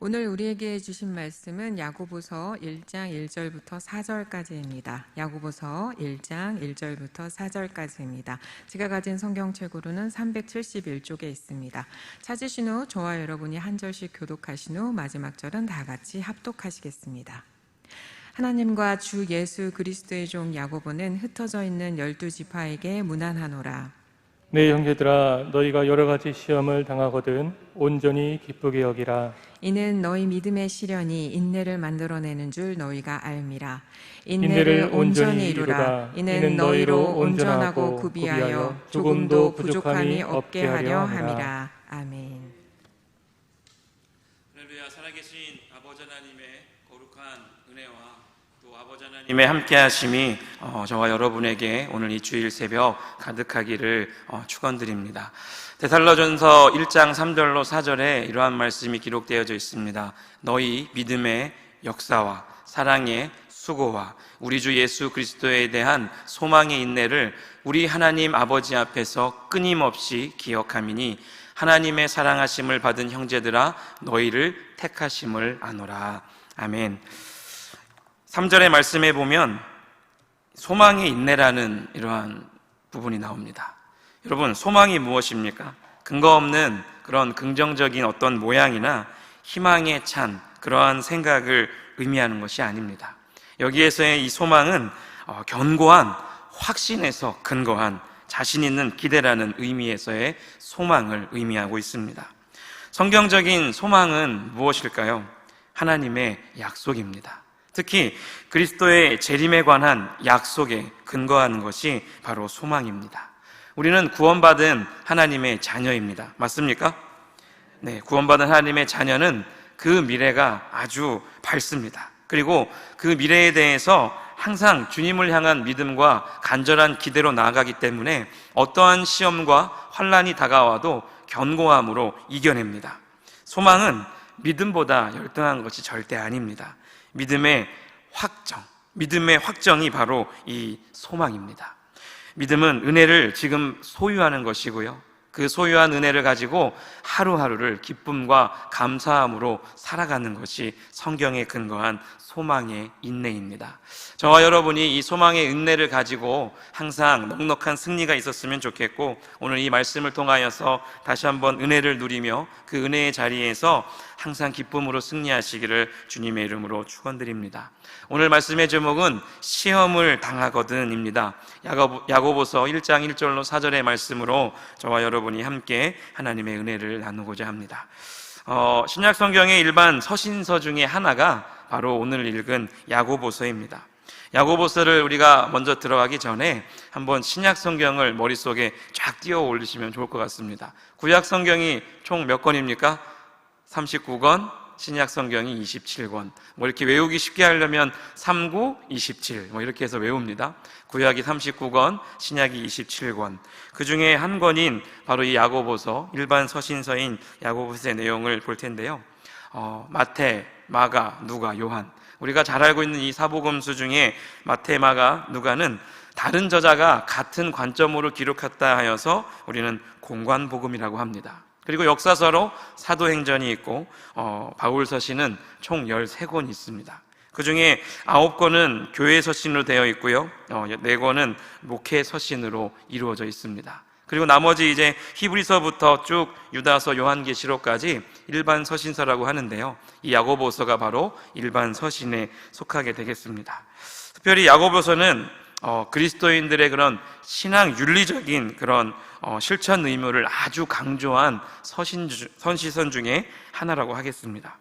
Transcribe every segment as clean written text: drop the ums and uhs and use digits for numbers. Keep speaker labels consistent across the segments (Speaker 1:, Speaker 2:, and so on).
Speaker 1: 오늘 우리에게 주신 말씀은 야고보서 1장 1절부터 4절까지입니다. 야고보서 1장 1절부터 4절까지입니다. 제가 가진 성경책으로는 371쪽에 있습니다. 찾으신 후 저와 여러분이 한 절씩 교독하신 후 마지막 절은 다 같이 합독하시겠습니다. 하나님과 주 예수 그리스도의 종 야고보는 흩어져 있는 12지파에게 문안하노라.
Speaker 2: 내 형제들아, 너희가 여러 가지 시험을 당하거든 온전히 기쁘게 여기라.
Speaker 1: 이는 너희 믿음의 시련이 인내를 만들어내는 줄 너희가 알미라.
Speaker 2: 인내를
Speaker 1: 인내를 온전히 이루라. 이는 너희로 온전하고 구비하여 조금도 부족함이 없게 하려 함이라. 아멘.
Speaker 3: 할렐루야. 살아계신 아버지 하나님의 거룩한 은혜와 또 아버지 하나님의 함께하심이 저와 여러분에게 오늘 이 주일 새벽 가득하기를 축원드립니다. 데살로전서 1장 3절로 4절에 이러한 말씀이 기록되어져 있습니다. 너희 믿음의 역사와 사랑의 수고와 우리 주 예수 그리스도에 대한 소망의 인내를 우리 하나님 아버지 앞에서 끊임없이 기억함이니 하나님의 사랑하심을 받은 형제들아 너희를 택하심을 아노라. 아멘. 3절의 말씀에 보면 소망의 인내라는 이러한 부분이 나옵니다. 여러분, 소망이 무엇입니까? 근거 없는 그런 긍정적인 어떤 모양이나 희망에 찬 그러한 생각을 의미하는 것이 아닙니다. 여기에서의 이 소망은 견고한 확신에서 근거한 자신 있는 기대라는 의미에서의 소망을 의미하고 있습니다. 성경적인 소망은 무엇일까요? 하나님의 약속입니다. 특히 그리스도의 재림에 관한 약속에 근거하는 것이 바로 소망입니다. 우리는 구원받은 하나님의 자녀입니다. 맞습니까? 네, 구원받은 하나님의 자녀는 그 미래가 아주 밝습니다. 그리고 그 미래에 대해서 항상 주님을 향한 믿음과 간절한 기대로 나아가기 때문에 어떠한 시험과 환난이 다가와도 견고함으로 이겨냅니다. 소망은 믿음보다 열등한 것이 절대 아닙니다. 믿음의 확정이 바로 이 소망입니다. 믿음은 은혜를 지금 소유하는 것이고요, 그 소유한 은혜를 가지고 하루하루를 기쁨과 감사함으로 살아가는 것이 성경에 근거한 소망의 인내입니다. 저와 여러분이 이 소망의 은혜를 가지고 항상 넉넉한 승리가 있었으면 좋겠고, 오늘 이 말씀을 통하여서 다시 한번 은혜를 누리며 그 은혜의 자리에서 항상 기쁨으로 승리하시기를 주님의 이름으로 축원드립니다. 오늘 말씀의 제목은 시험을 당하거든입니다. 야고보서 1장 1절로 4절의 말씀으로 저와 여러분이 함께 하나님의 은혜를 나누고자 합니다. 신약 성경의 일반 서신서 중에 하나가 바로 오늘 읽은 야고보서입니다. 야고보서를 우리가 먼저 들어가기 전에 한번 신약 성경을 머릿속에 쫙 띄워 올리시면 좋을 것 같습니다. 구약 성경이 총 몇 권입니까? 39권, 신약 성경이 27권. 이렇게 외우기 쉽게 하려면 39, 27 이렇게 해서 외웁니다. 구약이 39권, 신약이 27권. 그 중에 한 권인 바로 이 야고보서, 일반 서신서인 야고보서의 내용을 볼 텐데요. 마태, 마가, 누가, 요한. 우리가 잘 알고 있는 이 사복음서 중에 마태, 마가, 누가는 다른 저자가 같은 관점으로 기록했다 하여서 우리는 공관복음이라고 합니다. 그리고 역사서로 사도행전이 있고 바울 서신은 총 13권 있습니다. 그 중에 9권은 교회 서신으로 되어 있고요, 4권은 목회 서신으로 이루어져 있습니다. 그리고 나머지 이제 히브리서부터 쭉 유다서, 요한계시록까지 일반 서신서라고 하는데요, 이 야고보서가 바로 일반 서신에 속하게 되겠습니다. 특별히 야고보서는 그리스도인들의 그런 신앙 윤리적인 그런 실천 의무를 아주 강조한 서신서 중에 하나라고 하겠습니다.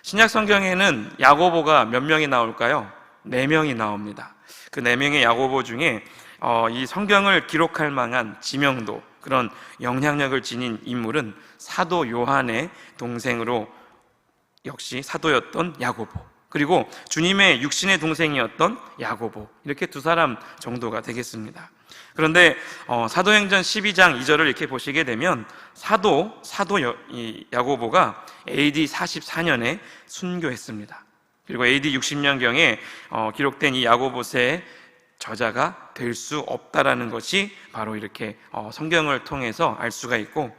Speaker 3: 신약 성경에는 야고보가 몇 명이 나올까요? 4명이 나옵니다. 그 4명의 야고보 중에 이 성경을 기록할 만한 지명도, 그런 영향력을 지닌 인물은 사도 요한의 동생으로 역시 사도였던 야고보, 그리고 주님의 육신의 동생이었던 야고보, 이렇게 2사람 정도가 되겠습니다. 그런데 사도행전 12장 2절을 이렇게 보시게 되면 사도 야고보가 AD 44년에 순교했습니다. 그리고 AD 60년경에 기록된 이 야고보서의 저자가 될 수 없다라는 것이 바로 이렇게 성경을 통해서 알 수가 있고,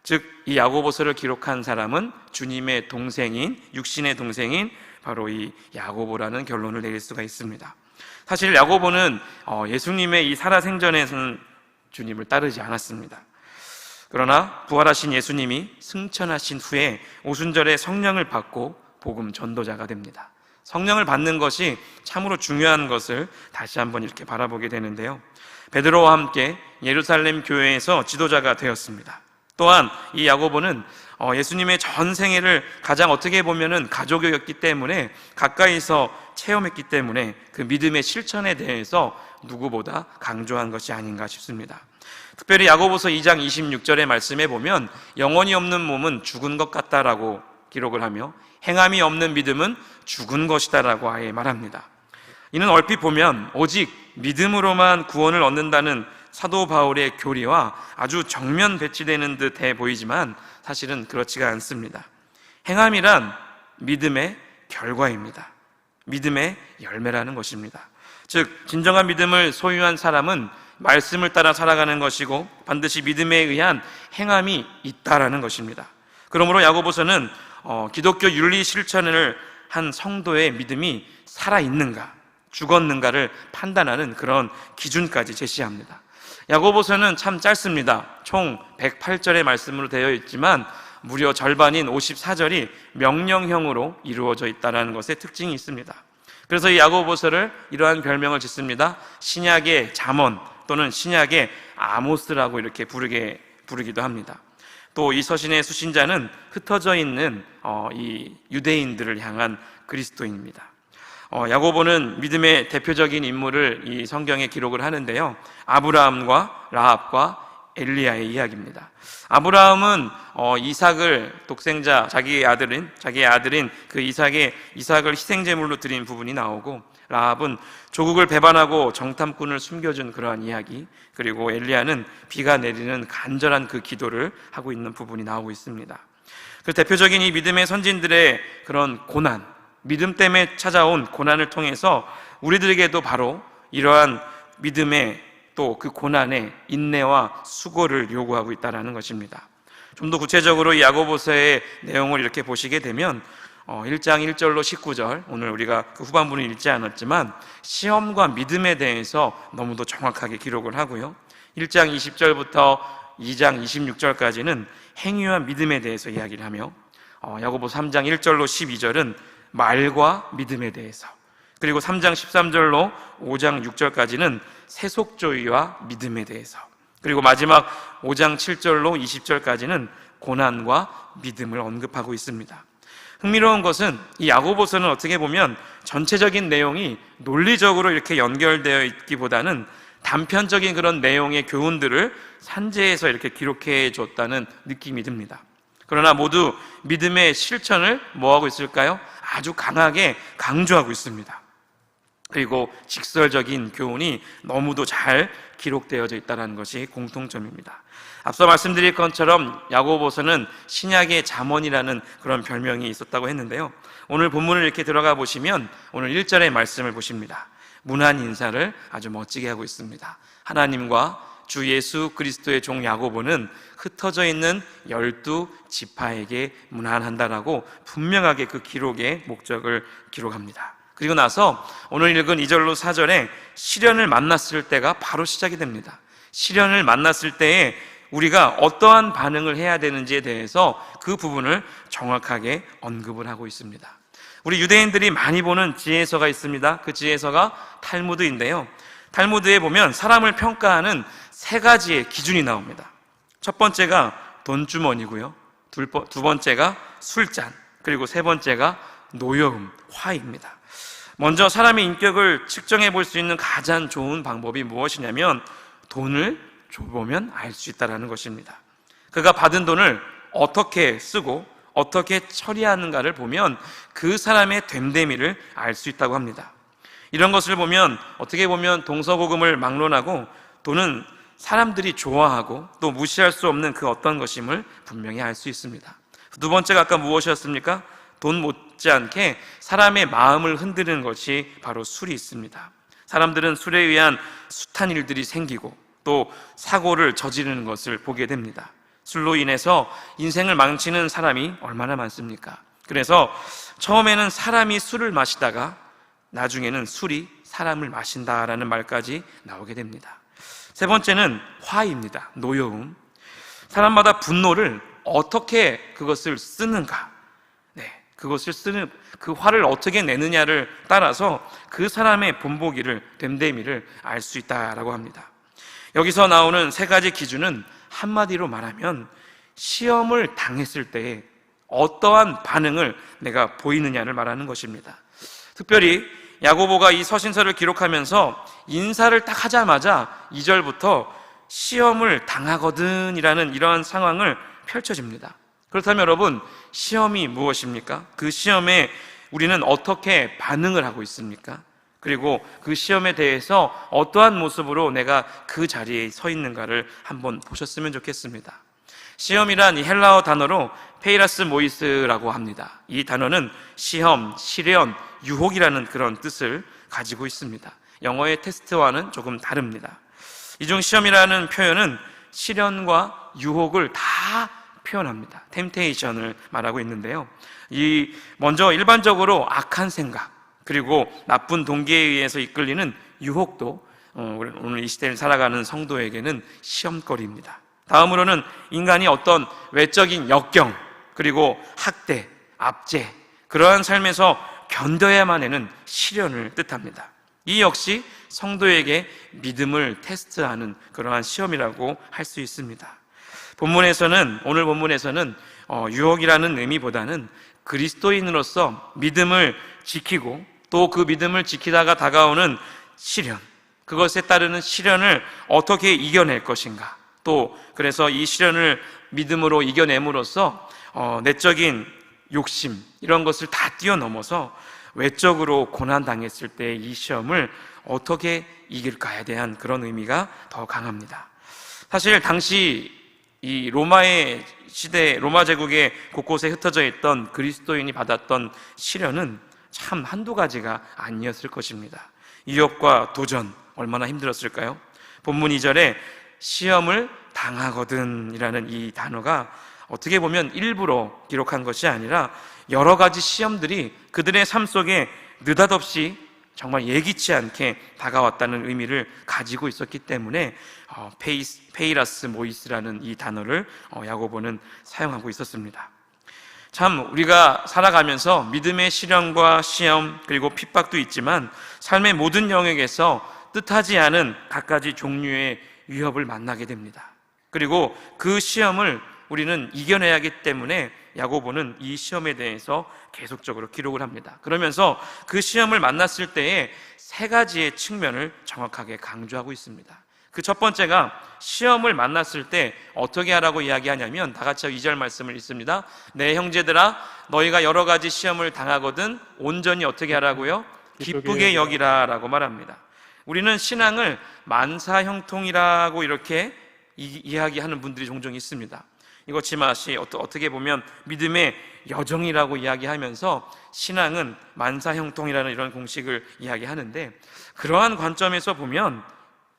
Speaker 3: 즉 이 야고보서를 기록한 사람은 주님의 동생인, 육신의 동생인 바로 이 야고보라는 결론을 내릴 수가 있습니다. 사실 야고보는 예수님의 이 살아생전에서는 주님을 따르지 않았습니다. 그러나 부활하신 예수님이 승천하신 후에 오순절에 성령을 받고 복음 전도자가 됩니다. 성령을 받는 것이 참으로 중요한 것을 다시 한번 이렇게 바라보게 되는데요. 베드로와 함께 예루살렘 교회에서 지도자가 되었습니다. 또한 이 야고보는 예수님의 전 생애를 가장 어떻게 보면은 가족이었기 때문에 가까이서 체험했기 때문에 그 믿음의 실천에 대해서 누구보다 강조한 것이 아닌가 싶습니다. 특별히 야고보서 2장 26절의 말씀에 보면 영혼이 없는 몸은 죽은 것 같다라고 기록을 하며 행함이 없는 믿음은 죽은 것이다라고 아예 말합니다. 이는 얼핏 보면 오직 믿음으로만 구원을 얻는다는 사도 바울의 교리와 아주 정면 배치되는 듯해 보이지만 사실은 그렇지가 않습니다. 행함이란 믿음의 결과입니다. 믿음의 열매라는 것입니다. 즉 진정한 믿음을 소유한 사람은 말씀을 따라 살아가는 것이고 반드시 믿음에 의한 행함이 있다라는 것입니다. 그러므로 야고보서는 기독교 윤리 실천을 한 성도의 믿음이 살아있는가 죽었는가를 판단하는 그런 기준까지 제시합니다. 야고보서는 참 짧습니다. 총 108절의 말씀으로 되어 있지만 무려 절반인 54절이 명령형으로 이루어져 있다는 것의 특징이 있습니다. 그래서 이 야고보서를 이러한 별명을 짓습니다. 신약의 잠언 또는 신약의 아모스라고 이렇게 부르기도 합니다. 또 이 서신의 수신자는 흩어져 있는 이 유대인들을 향한 그리스도인입니다. 야고보는 믿음의 대표적인 인물을 이 성경에 기록을 하는데요. 아브라함과 라합과 엘리야의 이야기입니다. 아브라함은 이삭을 독생자 자기의 아들인 그 이삭을 희생제물로 드린 부분이 나오고, 라합은 조국을 배반하고 정탐꾼을 숨겨준 그러한 이야기, 그리고 엘리야는 비가 내리는 간절한 그 기도를 하고 있는 부분이 나오고 있습니다. 그 대표적인 이 믿음의 선진들의 그런 고난, 믿음 때문에 찾아온 고난을 통해서 우리들에게도 바로 이러한 믿음의 또 그 고난의 인내와 수고를 요구하고 있다는 것입니다. 좀 더 구체적으로 이 야고보서의 내용을 이렇게 보시게 되면 1장 1절로 19절, 오늘 우리가 그 후반부는 읽지 않았지만 시험과 믿음에 대해서 너무도 정확하게 기록을 하고요. 1장 20절부터 2장 26절까지는 행위와 믿음에 대해서 이야기를 하며 야고보서 3장 1절로 12절은 말과 믿음에 대해서, 그리고 3장 13절로 5장 6절까지는 세속주의와 믿음에 대해서, 그리고 마지막 5장 7절로 20절까지는 고난과 믿음을 언급하고 있습니다. 흥미로운 것은 이 야고보서는 어떻게 보면 전체적인 내용이 논리적으로 이렇게 연결되어 있기보다는 단편적인 그런 내용의 교훈들을 산재해서 이렇게 기록해 줬다는 느낌이 듭니다. 그러나 모두 믿음의 실천을 뭐하고 있을까요? 아주 강하게 강조하고 있습니다. 그리고 직설적인 교훈이 너무도 잘 기록되어져 있다는 것이 공통점입니다. 앞서 말씀드린 것처럼 야고보서는 신약의 잠언이라는 그런 별명이 있었다고 했는데요. 오늘 본문을 이렇게 들어가 보시면 오늘 1절의 말씀을 보십니다. 문안 인사를 아주 멋지게 하고 있습니다. 하나님과 주 예수 그리스도의 종 야고보는 흩어져 있는 12지파에게 문안한다라고 분명하게 그 기록의 목적을 기록합니다. 그리고 나서 오늘 읽은 2절로 4절에 시련을 만났을 때가 바로 시작이 됩니다. 시련을 만났을 때에 우리가 어떠한 반응을 해야 되는지에 대해서 그 부분을 정확하게 언급을 하고 있습니다. 우리 유대인들이 많이 보는 지혜서가 있습니다. 그 지혜서가 탈무드인데요. 탈무드에 보면 사람을 평가하는 3가지의 기준이 나옵니다. 첫 번째가 돈주머니고요, 두 번째가 술잔, 그리고 세 번째가 노여움, 화입니다. 먼저 사람의 인격을 측정해 볼 수 있는 가장 좋은 방법이 무엇이냐면 돈을 줘보면 알 수 있다는 것입니다. 그가 받은 돈을 어떻게 쓰고 어떻게 처리하는가를 보면 그 사람의 됨됨이를 알 수 있다고 합니다. 이런 것을 보면 어떻게 보면 동서고금을 막론하고 돈은 사람들이 좋아하고 또 무시할 수 없는 그 어떤 것임을 분명히 알 수 있습니다. 두 번째가 아까 무엇이었습니까? 돈 못지않게 사람의 마음을 흔드는 것이 바로 술이 있습니다. 사람들은 술에 의한 숱한 일들이 생기고 또 사고를 저지르는 것을 보게 됩니다. 술로 인해서 인생을 망치는 사람이 얼마나 많습니까? 그래서 처음에는 사람이 술을 마시다가 나중에는 술이 사람을 마신다라는 말까지 나오게 됩니다. 세 번째는 화입니다. 노여움. 사람마다 분노를 어떻게 그것을 쓰는가, 그것을 쓰는 그 화를 어떻게 내느냐를 따라서 그 사람의 본보기를, 됨됨이를 알 수 있다라고 합니다. 여기서 나오는 세 가지 기준은 한마디로 말하면 시험을 당했을 때에 어떠한 반응을 내가 보이느냐를 말하는 것입니다. 특별히 야고보가 이 서신서를 기록하면서 인사를 딱 하자마자 2절부터 시험을 당하거든 이라는 이러한 상황을 펼쳐집니다. 그렇다면 여러분, 시험이 무엇입니까? 그 시험에 우리는 어떻게 반응을 하고 있습니까? 그리고 그 시험에 대해서 어떠한 모습으로 내가 그 자리에 서 있는가를 한번 보셨으면 좋겠습니다. 시험이란 이 헬라어 단어로 페이라스 모이스라고 합니다. 이 단어는 시험, 시련, 유혹이라는 그런 뜻을 가지고 있습니다. 영어의 테스트와는 조금 다릅니다. 이 중 시험이라는 표현은 시련과 유혹을 다 표현합니다. 템테이션을 말하고 있는데요. 먼저 일반적으로 악한 생각, 그리고 나쁜 동기에 의해서 이끌리는 유혹도 오늘 이 시대를 살아가는 성도에게는 시험거리입니다. 다음으로는 인간이 어떤 외적인 역경, 그리고 학대, 압제, 그러한 삶에서 견뎌야만 하는 시련을 뜻합니다. 이 역시 성도에게 믿음을 테스트하는 그러한 시험이라고 할 수 있습니다. 오늘 본문에서는 유혹이라는 의미보다는 그리스도인으로서 믿음을 지키고 또 그 믿음을 지키다가 다가오는 시련, 그것에 따르는 시련을 어떻게 이겨낼 것인가, 또 그래서 이 시련을 믿음으로 이겨냄으로써 내적인 욕심, 이런 것을 다 뛰어넘어서 외적으로 고난당했을 때 이 시험을 어떻게 이길까에 대한 그런 의미가 더 강합니다. 사실 당시 이 로마의 시대, 로마 제국의 곳곳에 흩어져 있던 그리스도인이 받았던 시련은 참 한두 가지가 아니었을 것입니다. 유혹과 도전, 얼마나 힘들었을까요? 본문 2절에 시험을 당하거든 이라는 이 단어가 어떻게 보면 일부러 기록한 것이 아니라 여러 가지 시험들이 그들의 삶 속에 느닷없이 정말 예기치 않게 다가왔다는 의미를 가지고 있었기 때문에 페이라스 모이스라는 이 단어를 야고보는 사용하고 있었습니다. 참 우리가 살아가면서 믿음의 시련과 시험, 그리고 핍박도 있지만 삶의 모든 영역에서 뜻하지 않은 갖가지 종류의 위협을 만나게 됩니다. 그리고 그 시험을 우리는 이겨내야 하기 때문에 야고보는 이 시험에 대해서 계속적으로 기록을 합니다. 그러면서 그 시험을 만났을 때에 세 가지의 측면을 정확하게 강조하고 있습니다. 그 첫 번째가 시험을 만났을 때 어떻게 하라고 이야기하냐면, 다 같이 2절 말씀을 읽습니다. 내 형제들아, 너희가 여러 가지 시험을 당하거든 온전히 어떻게 하라고요? 기쁘게 여기라 라고 말합니다. 우리는 신앙을 만사형통이라고 이렇게 이야기하는 분들이 종종 있습니다. 이것이 마치 어떻게 보면 믿음의 여정이라고 이야기하면서 신앙은 만사형통이라는 이런 공식을 이야기하는데, 그러한 관점에서 보면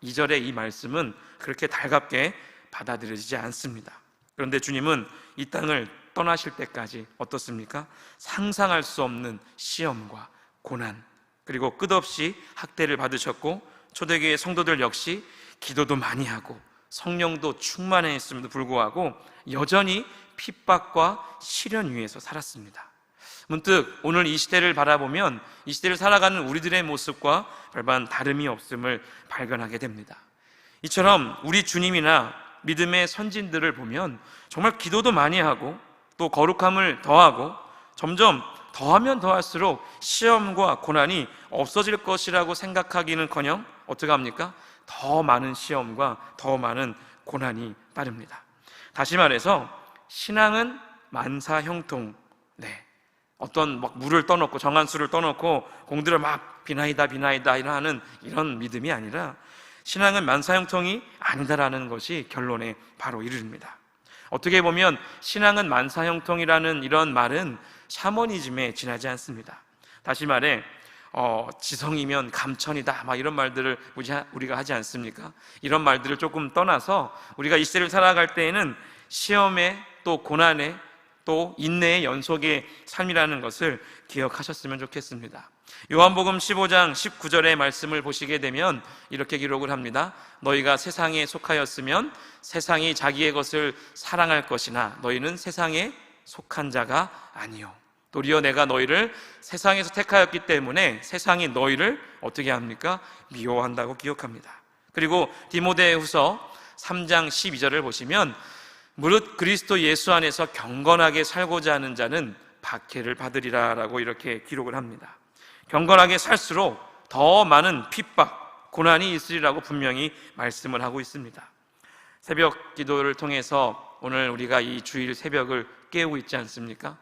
Speaker 3: 2절의 이 말씀은 그렇게 달갑게 받아들여지지 않습니다. 그런데 주님은 이 땅을 떠나실 때까지 어떻습니까? 상상할 수 없는 시험과 고난, 그리고 끝없이 학대를 받으셨고, 초대교회 성도들 역시 기도도 많이 하고 성령도 충만했음에도 불구하고 여전히 핍박과 시련 위에서 살았습니다. 문득 오늘 이 시대를 바라보면 이 시대를 살아가는 우리들의 모습과 별반 다름이 없음을 발견하게 됩니다. 이처럼 우리 주님이나 믿음의 선진들을 보면 정말 기도도 많이 하고 또 거룩함을 더하고 점점 더하면 더할수록 시험과 고난이 없어질 것이라고 생각하기는커녕 어떻게 합니까? 더 많은 시험과 더 많은 고난이 따릅니다. 다시 말해서 신앙은 만사형통, 어떤 물을 떠놓고 정한 수를 떠놓고 공들여 막 비나이다 하는 이런 믿음이 아니라 신앙은 만사형통이 아니다라는 것이 결론에 바로 이릅니다. 어떻게 보면 신앙은 만사형통이라는 이런 말은 샤머니즘에 지나지 않습니다. 다시 말해 지성이면 감천이다 막 이런 말들을 우리가 하지 않습니까? 이런 말들을 조금 떠나서 우리가 이 시대를 살아갈 때에는 시험의 또 고난의 또 인내의 연속의 삶이라는 것을 기억하셨으면 좋겠습니다. 요한복음 15장 19절의 말씀을 보시게 되면 이렇게 기록을 합니다. 너희가 세상에 속하였으면 세상이 자기의 것을 사랑할 것이나 너희는 세상에 속한 자가 아니요 도리어 내가 너희를 세상에서 택하였기 때문에 세상이 너희를 어떻게 합니까? 미워한다고 기억합니다. 그리고 디모데후서 3장 12절을 보시면 무릇 그리스도 예수 안에서 경건하게 살고자 하는 자는 박해를 받으리라 라고 이렇게 기록을 합니다. 경건하게 살수록 더 많은 핍박, 고난이 있으리라고 분명히 말씀을 하고 있습니다. 새벽 기도를 통해서 오늘 우리가 이 주일 새벽을 깨우고 있지 않습니까?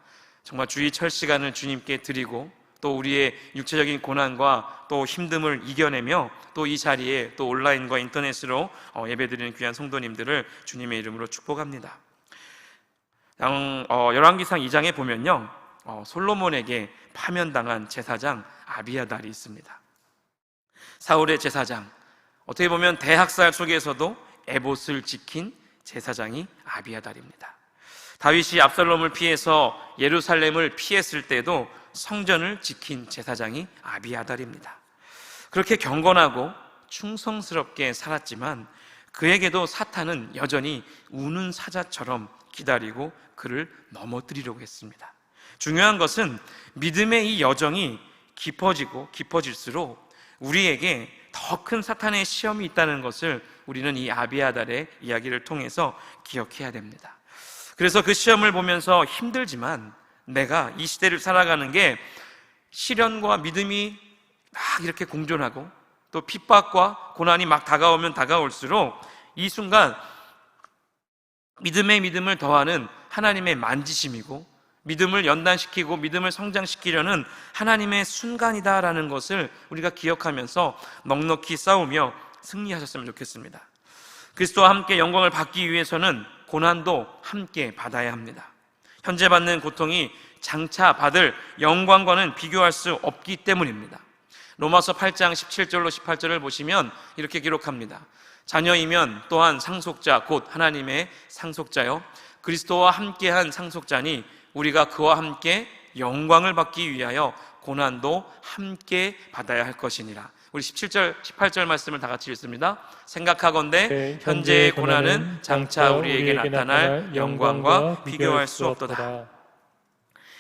Speaker 3: 정말 주일 철 시간을 주님께 드리고 또 우리의 육체적인 고난과 또 힘듦을 이겨내며 또 이 자리에 또 온라인과 인터넷으로 예배드리는 귀한 성도님들을 주님의 이름으로 축복합니다. 열왕기상 2장에 보면요, 솔로몬에게 파면당한 제사장 아비아달이 있습니다. 사울의 제사장, 어떻게 보면 대학살 속에서도 에봇을 지킨 제사장이 아비아달입니다. 다윗이 압살롬을 피해서 예루살렘을 피했을 때도 성전을 지킨 제사장이 아비아달입니다. 그렇게 경건하고 충성스럽게 살았지만 그에게도 사탄은 여전히 우는 사자처럼 기다리고 그를 넘어뜨리려고 했습니다. 중요한 것은 믿음의 이 여정이 깊어지고 깊어질수록 우리에게 더 큰 사탄의 시험이 있다는 것을 우리는 이 아비아달의 이야기를 통해서 기억해야 됩니다. 그래서 그 시험을 보면서 힘들지만 내가 이 시대를 살아가는 게 시련과 믿음이 막 이렇게 공존하고 또 핍박과 고난이 막 다가오면 다가올수록 이 순간 믿음의 믿음을 더하는 하나님의 만지심이고 믿음을 연단시키고 믿음을 성장시키려는 하나님의 순간이다라는 것을 우리가 기억하면서 넉넉히 싸우며 승리하셨으면 좋겠습니다. 그리스도와 함께 영광을 받기 위해서는 고난도 함께 받아야 합니다. 현재 받는 고통이 장차 받을 영광과는 비교할 수 없기 때문입니다. 로마서 8장 17절로 18절을 보시면 이렇게 기록합니다. 자녀이면 또한 상속자 곧 하나님의 상속자요 그리스도와 함께한 상속자니 우리가 그와 함께 영광을 받기 위하여 고난도 함께 받아야 할 것이니라. 우리 17절, 18절 말씀을 다 같이 읽습니다. 생각하건대 현재의 고난은 장차 우리에게 나타날 영광과 비교할 수 없도다.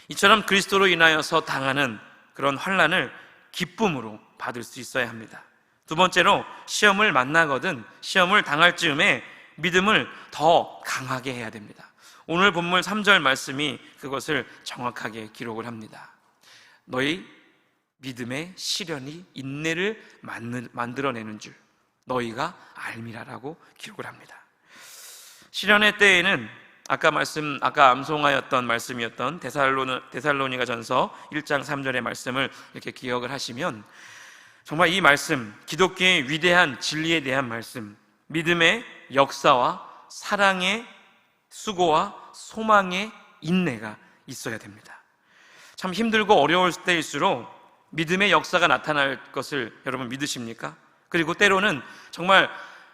Speaker 3: 이처럼 그리스도로 인하여서 당하는 그런 환난을 기쁨으로 받을 수 있어야 합니다. 두 번째로 시험을 만나거든 시험을 당할 즈음에 믿음을 더 강하게 해야 됩니다. 오늘 본문 3절 말씀이 그것을 정확하게 기록을 합니다. 너희 믿음의 시련이 인내를 만들어내는 줄 너희가 알미라라고 기록을 합니다. 시련의 때에는 아까 암송하였던 말씀이었던 데살로니가 전서 1장 3절의 말씀을 이렇게 기억을 하시면 정말 이 말씀, 기독교의 위대한 진리에 대한 말씀, 믿음의 역사와 사랑의 수고와 소망의 인내가 있어야 됩니다. 참 힘들고 어려울 때일수록 믿음의 역사가 나타날 것을 여러분 믿으십니까? 그리고 때로는 정말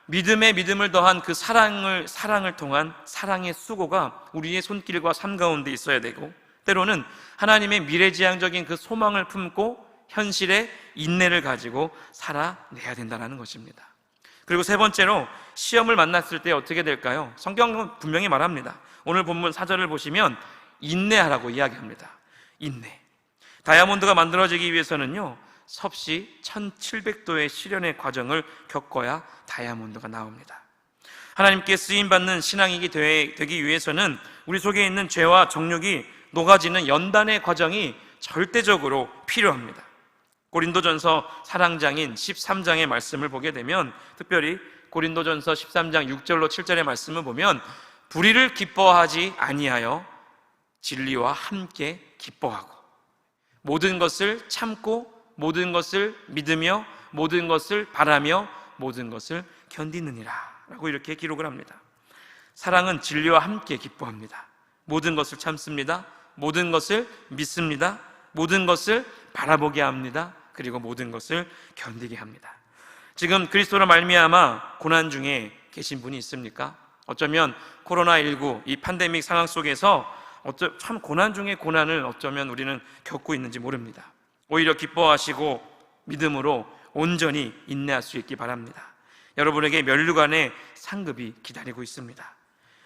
Speaker 3: 믿음의 믿음을 더한 그 사랑을 통한 사랑의 수고가 우리의 손길과 삶 가운데 있어야 되고 때로는 하나님의 미래지향적인 그 소망을 품고 현실의 인내를 가지고 살아내야 된다는 것입니다. 그리고 세 번째로 시험을 만났을 때 어떻게 될까요? 성경은 분명히 말합니다. 오늘 본문 4절을 보시면 인내하라고 이야기합니다. 인내. 다이아몬드가 만들어지기 위해서는요 섭씨 1700도의 시련의 과정을 겪어야 다이아몬드가 나옵니다. 하나님께 쓰임받는 신앙이 되기 위해서는 우리 속에 있는 죄와 정욕이 녹아지는 연단의 과정이 절대적으로 필요합니다. 고린도전서 사랑장인 13장의 말씀을 보게 되면 특별히 고린도전서 13장 6절로 7절의 말씀을 보면 불의를 기뻐하지 아니하여 진리와 함께 기뻐하고 모든 것을 참고 모든 것을 믿으며 모든 것을 바라며 모든 것을 견디느니라 라고 이렇게 기록을 합니다. 사랑은 진리와 함께 기뻐합니다. 모든 것을 참습니다. 모든 것을 믿습니다. 모든 것을 바라보게 합니다. 그리고 모든 것을 견디게 합니다. 지금 그리스도로 말미암아 고난 중에 계신 분이 있습니까? 어쩌면 코로나19 이 팬데믹 상황 속에서 참 고난 중에 고난을 어쩌면 우리는 겪고 있는지 모릅니다. 오히려 기뻐하시고 믿음으로 온전히 인내할 수 있기 바랍니다. 여러분에게 면류관의 상급이 기다리고 있습니다.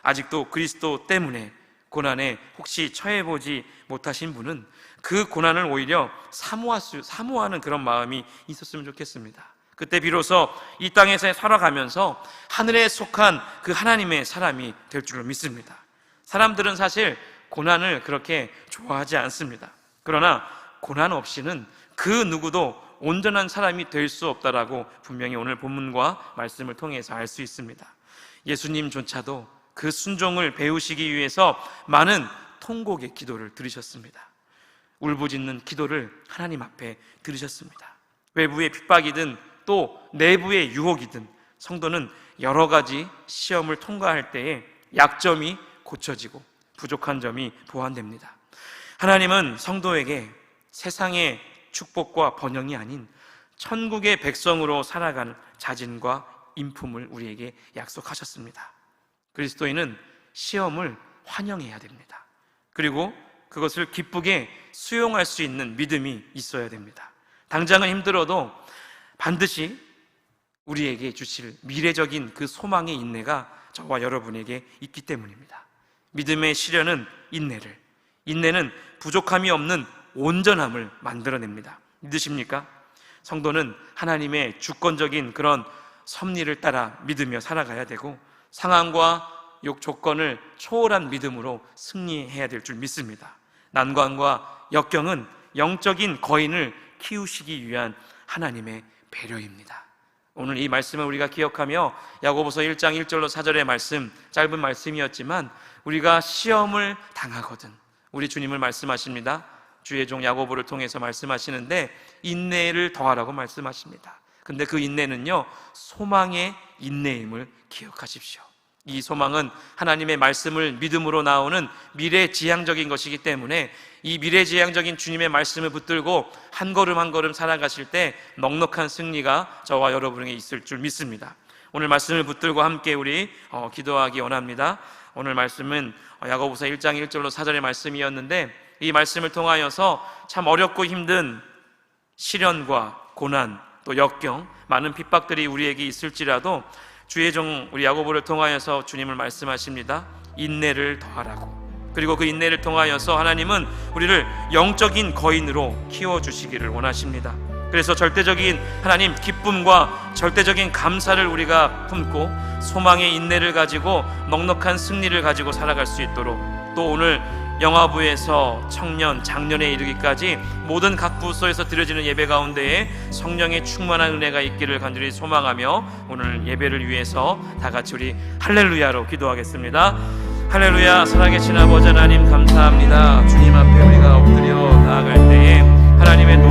Speaker 3: 아직도 그리스도 때문에 고난에 혹시 처해보지 못하신 분은 그 고난을 오히려 사모하는 그런 마음이 있었으면 좋겠습니다. 그때 비로소 이 땅에서 살아가면서 하늘에 속한 그 하나님의 사람이 될 줄을 믿습니다. 사람들은 사실 고난을 그렇게 좋아하지 않습니다. 그러나 고난 없이는 그 누구도 온전한 사람이 될 수 없다라고 분명히 오늘 본문과 말씀을 통해서 알 수 있습니다. 예수님조차도 그 순종을 배우시기 위해서 많은 통곡의 기도를 들으셨습니다. 울부짖는 기도를 하나님 앞에 들으셨습니다. 외부의 핍박이든 또 내부의 유혹이든 성도는 여러 가지 시험을 통과할 때에 약점이 고쳐지고 부족한 점이 보완됩니다. 하나님은 성도에게 세상의 축복과 번영이 아닌 천국의 백성으로 살아가는 자진과 인품을 우리에게 약속하셨습니다. 그리스도인은 시험을 환영해야 됩니다. 그리고 그것을 기쁘게 수용할 수 있는 믿음이 있어야 됩니다. 당장은 힘들어도 반드시 우리에게 주실 미래적인 그 소망의 인내가 저와 여러분에게 있기 때문입니다. 믿음의 시련은 인내는 부족함이 없는 온전함을 만들어냅니다. 믿으십니까? 성도는 하나님의 주권적인 그런 섭리를 따라 믿으며 살아가야 되고 상황과 조건을 초월한 믿음으로 승리해야 될 줄 믿습니다. 난관과 역경은 영적인 거인을 키우시기 위한 하나님의 배려입니다. 오늘 이 말씀을 우리가 기억하며 야고보서 1장 1절로 4절의 말씀, 짧은 말씀이었지만 우리가 시험을 당하거든 우리 주님을 말씀하십니다. 주의 종 야고보를 통해서 말씀하시는데 인내를 더하라고 말씀하십니다. 근데 그 인내는요, 소망의 인내임을 기억하십시오. 이 소망은 하나님의 말씀을 믿음으로 나오는 미래지향적인 것이기 때문에 이 미래지향적인 주님의 말씀을 붙들고 한 걸음 한 걸음 살아가실 때 넉넉한 승리가 저와 여러분에게 있을 줄 믿습니다. 오늘 말씀을 붙들고 함께 우리 기도하기 원합니다. 오늘 말씀은 야고보서 1장 1절로 4절의 말씀이었는데 이 말씀을 통하여서 참 어렵고 힘든 시련과 고난 또 역경 많은 핍박들이 우리에게 있을지라도 주의 종 우리 야고보를 통하여서 주님을 말씀하십니다. 인내를 더하라고. 그리고 그 인내를 통하여서 하나님은 우리를 영적인 거인으로 키워주시기를 원하십니다. 그래서 절대적인 하나님 기쁨과 절대적인 감사를 우리가 품고 소망의 인내를 가지고 넉넉한 승리를 가지고 살아갈 수 있도록 또 오늘 영화부에서 청년, 장년에 이르기까지 모든 각 부서에서 드려지는 예배 가운데에 성령의 충만한 은혜가 있기를 간절히 소망하며 오늘 예배를 위해서 다 같이 우리 할렐루야로 기도하겠습니다. 할렐루야. 살아계신 아버지 하나님 감사합니다. 주님 앞에 우리가 엎드려 나아갈 때에 하나님의